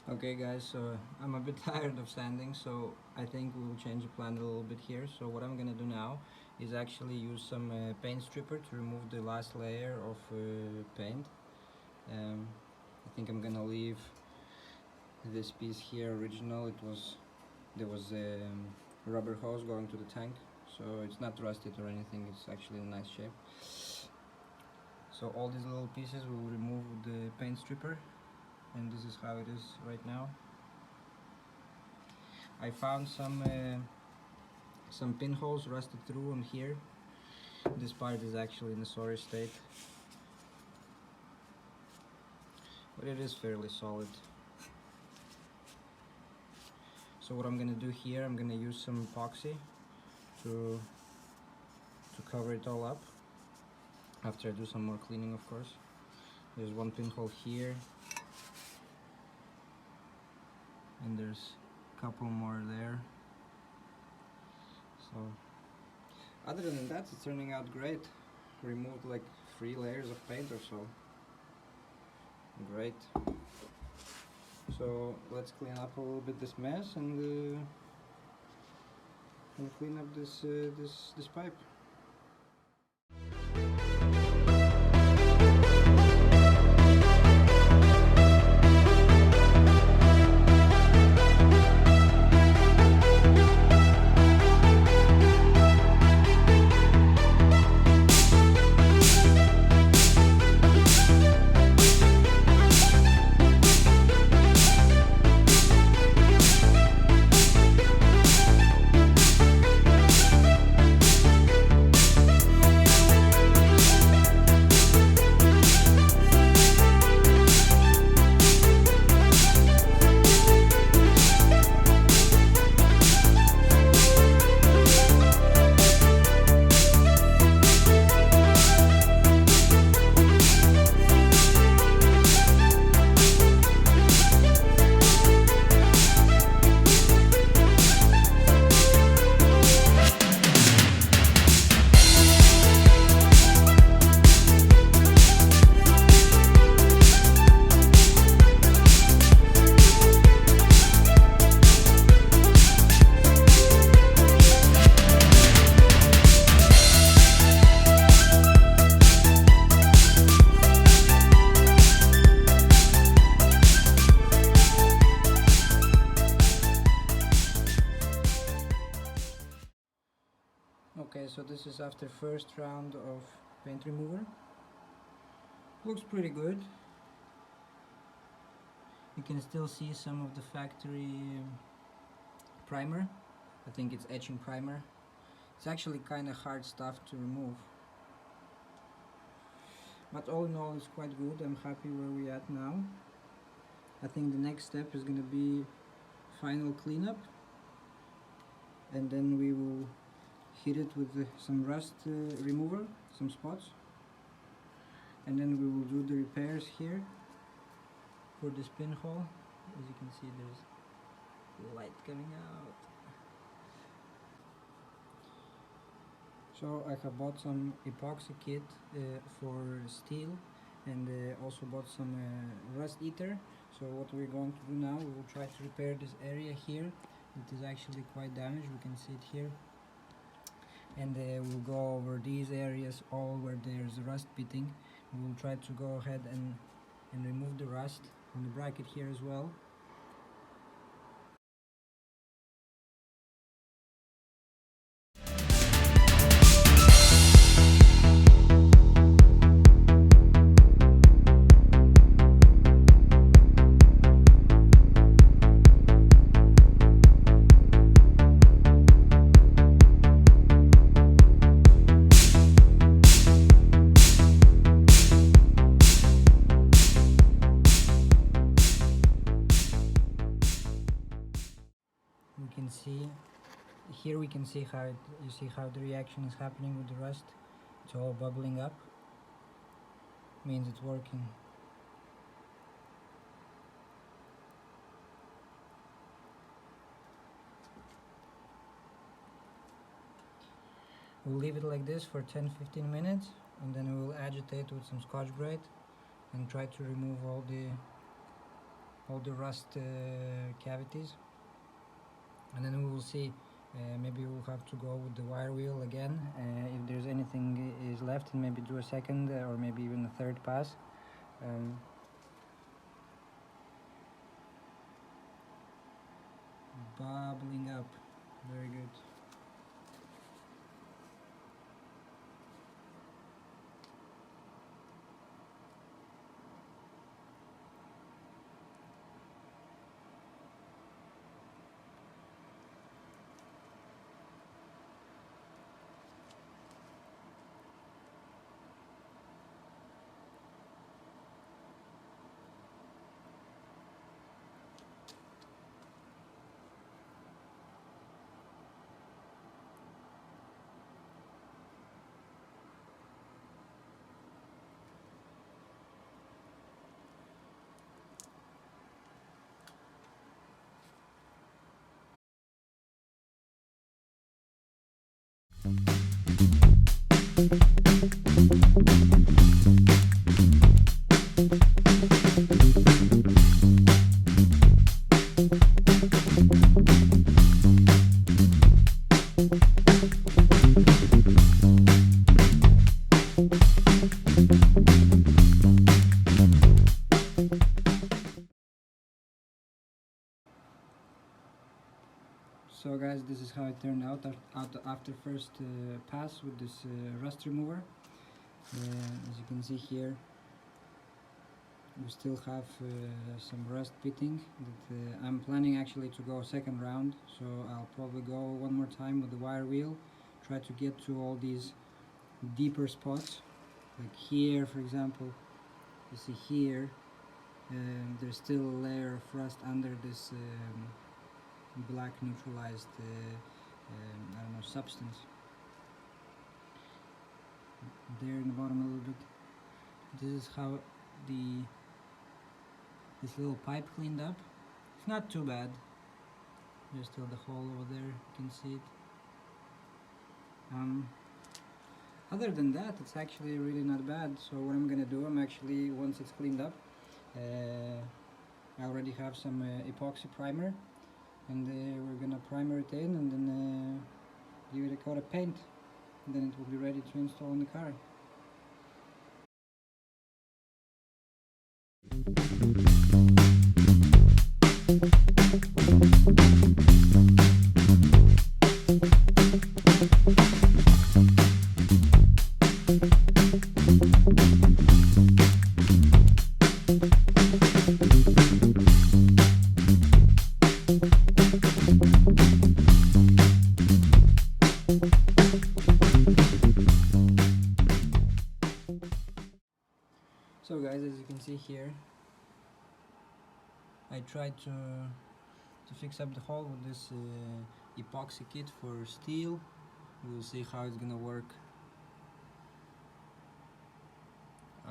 Okay guys, so I'm a bit tired of sanding, so I think we will change the plan a little bit here. So what I'm gonna do now is actually use some paint stripper to remove the last layer of paint. I think I'm gonna leave this piece here original. There was a rubber hose going to the tank, so it's not rusted or anything, it's actually in nice shape. So all these little pieces we will remove with the paint stripper, and this is how it is right now. I found some pinholes rusted through on here. This part is actually in a sorry state, but it is fairly solid. So what I'm gonna do here, I'm gonna use some epoxy to cover it all up after I do some more cleaning, of course. There's one pinhole here, and there's a couple more there. So other than that, it's turning out great. Removed like 3 layers of paint or so. Great. So let's clean up a little bit this mess and clean up this pipe. Okay, so this is after first round of paint remover. Looks pretty good. You can still see some of the factory primer. I think it's etching primer. It's actually kind of hard stuff to remove, but all in all it's quite good. I'm happy where we're at now. I think the next step is going to be final cleanup, and then we will hit it with some rust remover, some spots, and then we will do the repairs here for this pinhole. As you can see, there's light coming out. So I have bought some epoxy kit for steel, and also bought some rust eater. So what we're going to do now, we will try to repair this area here. It is actually quite damaged, we can see it here. And we'll go over these areas, all where there's rust pitting. We will try to go ahead and remove the rust from the bracket here as well. We can see here, we can see how you see how the reaction is happening with the rust. It's all bubbling up, means it's working. We'll leave it like this for 10-15 minutes, and then we will agitate with some Scotch-Brite and try to remove all the rust cavities. And then we will see, maybe we'll have to go with the wire wheel again if there's anything is left, and maybe do a second or maybe even a third pass. Bubbling up, very good. So guys, this is how it turned out after first pass with this rust remover. As you can see here, we still have some rust pitting that I'm planning actually to go second round, so I'll probably go one more time with the wire wheel, try to get to all these deeper spots, like here for example. You see here there's still a layer of rust under this black neutralized I don't know, substance. There in the bottom a little bit. This is how this little pipe cleaned up. It's not too bad. There's still the hole over there, you can see it. Other than that, it's actually really not bad. So what I'm gonna do, I'm actually, once it's cleaned up, I already have some epoxy primer, and we're gonna primer it in and then give it a coat of paint, and then it will be ready to install in the car. So guys, as you can see here, I tried to fix up the hole with this epoxy kit for steel. We'll see how it's gonna work.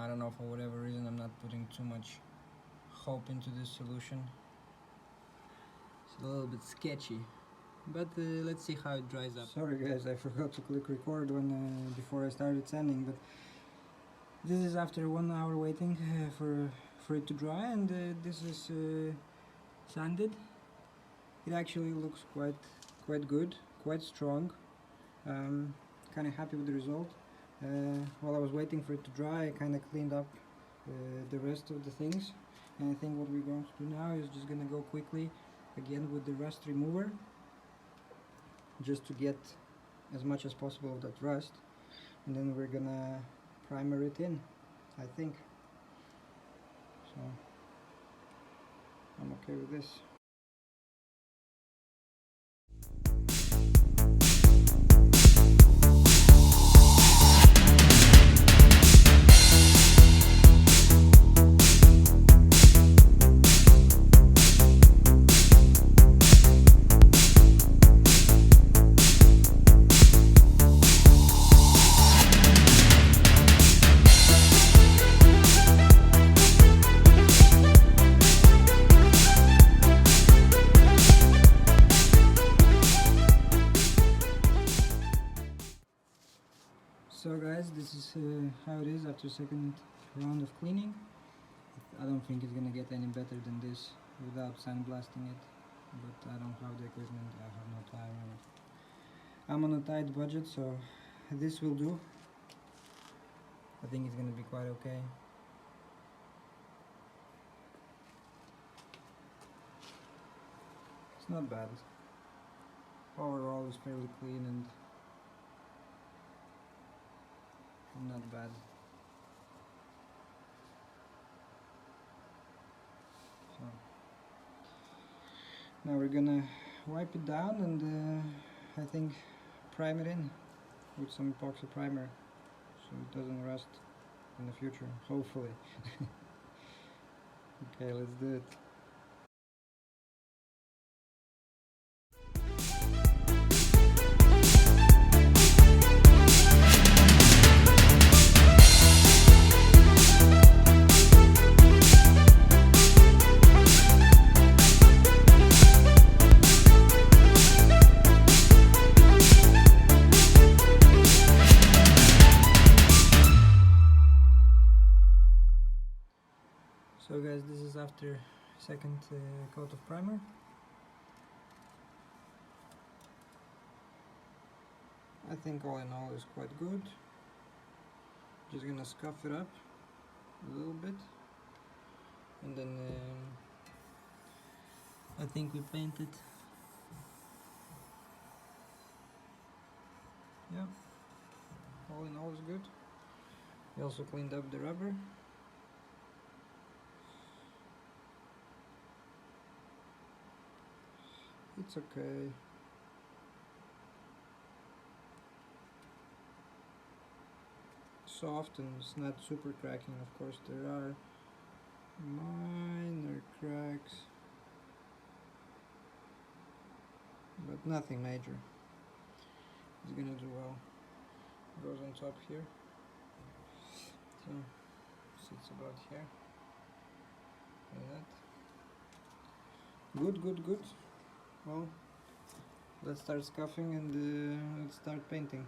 I don't know, for whatever reason I'm not putting too much hope into this solution. It's a little bit sketchy, but let's see how it dries up. Sorry guys, I forgot to click record when before I started sanding, but this is after 1 hour waiting for it to dry, and this is sanded. It actually looks quite good, quite strong. Kind of happy with the result. While I was waiting for it to dry, I kind of cleaned up the rest of the things, and I think what we're going to do now is just gonna go quickly again with the rust remover, just to get as much as possible of that rust, and then we're gonna primer it in, I think. So I'm okay with this. So guys, this is how it is after second round of cleaning. I don't think it's gonna get any better than this without sandblasting it, but I don't have the equipment, I have no time, and I'm on a tight budget, so this will do. I think it's gonna be quite okay. It's not bad. Overall it's fairly clean and not bad. So now we're gonna wipe it down and I think prime it in with some epoxy primer so it doesn't rust in the future, hopefully. Okay, let's do it. So guys, this is after second coat of primer. I think all in all is quite good. Just gonna scuff it up a little bit, and then I think we painted. Yeah, all in all is good. We also cleaned up the rubber. It's okay. Soft and it's not super cracking. Of course there are minor cracks, but nothing major. It's gonna do well. Goes on top here, so sits about here like that. Good. Well, let's start scuffing and let's start painting.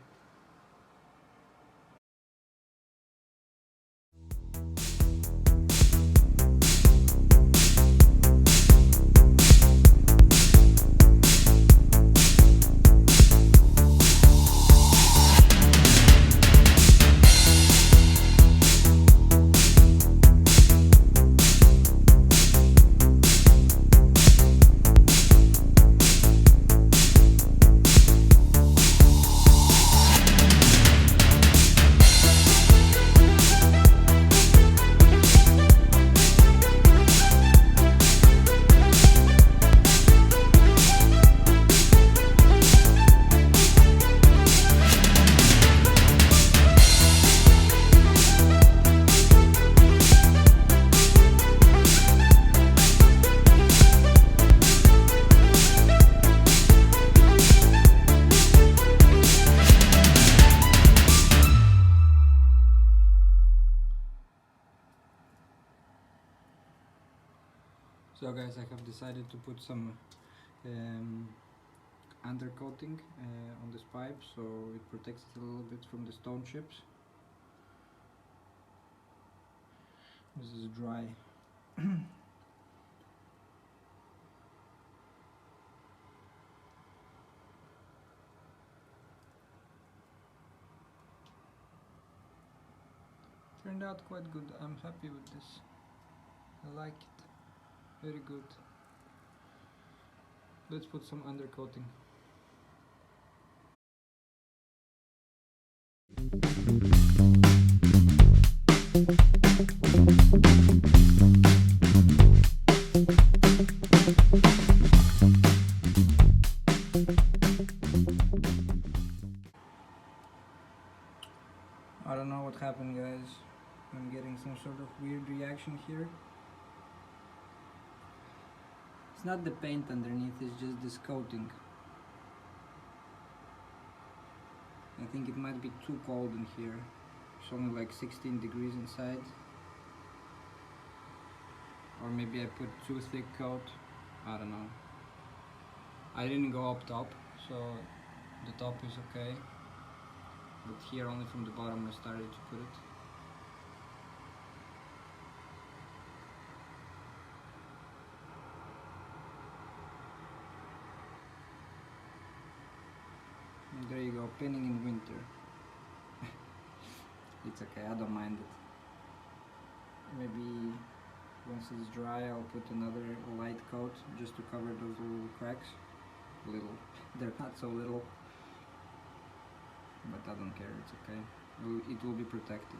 So guys, I have decided to put some undercoating on this pipe so it protects it a little bit from the stone chips. This is dry. Turned out quite good. I'm happy with this. I like it. Very good. Let's put some undercoating. I don't know what happened, guys. I'm getting some sort of weird reaction here. It's not the paint underneath, it's just this coating. I think it might be too cold in here. It's only like 16 degrees inside. Or maybe I put too thick coat. I don't know. I didn't go up top, so the top is okay. But here only from the bottom I started to put it. And there you go, pinning in winter. It's okay, I don't mind it. Maybe once it's dry I'll put another light coat just to cover those little cracks. Little, they're not so little. But I don't care, it's okay. It will be protected.